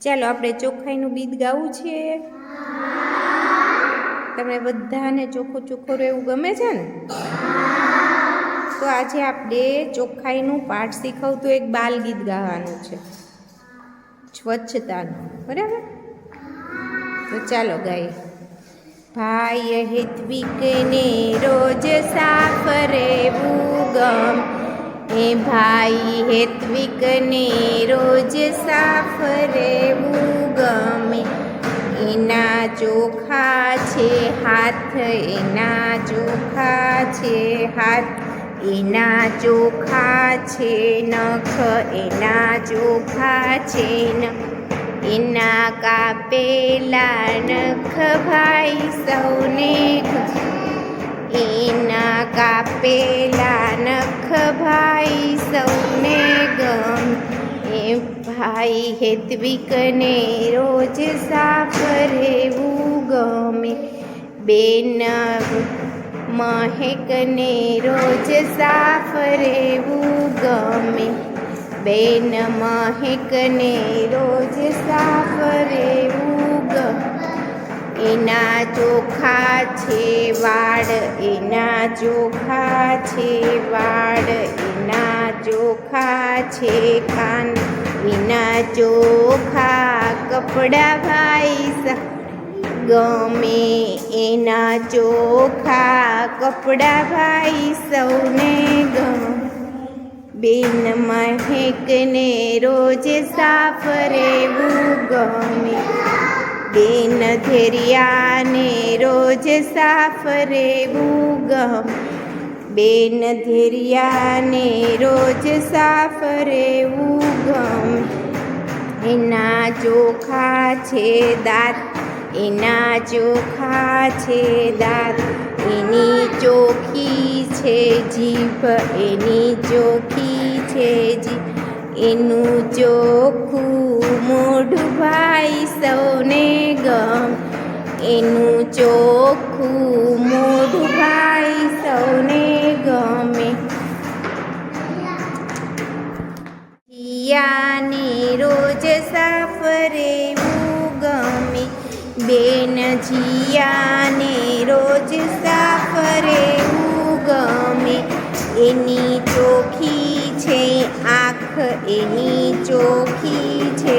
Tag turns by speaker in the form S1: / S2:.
S1: ચાલો આપણે ચોખ્ખાઈનું ગીત ગાવું છે. તમને બધાને ચોખ્ખું ચોખ્ખું રહેવું ગમે છે ને? તો આજે આપણે ચોખ્ખાઈનું પાઠ શીખવતું એક બાલ ગીત ગાવાનું છે, સ્વચ્છતાનું. બરાબર? તો ચાલો ગાઈએ. ભાઈ હેત્વિકને રોજ સાફ રહેવું ગમ, એ ભાઈ હેત્વિકને રોજ સાફ રહેવું ગમે. એના ચોખા છે હાથ, એના ચોખા છે હાથ, એના ચોખા છે નખ, એના ચોખા છે નખ. એના કાપેલા નખ ભાઈ સૌને ગમે, એના કાપેલા નખ ભાઈ સૌને ગમે. એ ભાઈ હેત્વિકને રોજ સાફ રહેવું ગમે. બેન મહેકને રોજ સાફ રહેવું ગમે. બેન મહેકને રોજ સાફ રહેવું ગમે. એના ચોખા છે વાળ, એના ચોખા છે વાળ, એના ચોખા છે કાન, એના ચોખા કપડાં ભાઈ ગમે. એના ચોખા કપડાં ભાઈ સૌને ગમે. બેન મહેકને રોજ સાફ રહેવું ગમે. બેન ધેરિયાને રોજ સાફ રહેવું ગમે. બેન ધેરિયાને રોજ સાફ રહેવું ગમે. એના ચોખા છે દાંત, એના ચોખા છે દાંત, એની ચોખી છે જીભ, એની ચોખી છે જીભ. એનું ચોખ્ખું મોઢું ભાઈ સૌને ગમે. એનું ચોખ્ખું મોઢું ભાઈ સૌને ગમે. જીયાને રોજ સાફ રહેવું ગમે. બેન જીયાને રોજ સાફ રહેવું ગમે. એની ચોખી છે આંખ, એની ચોખી છે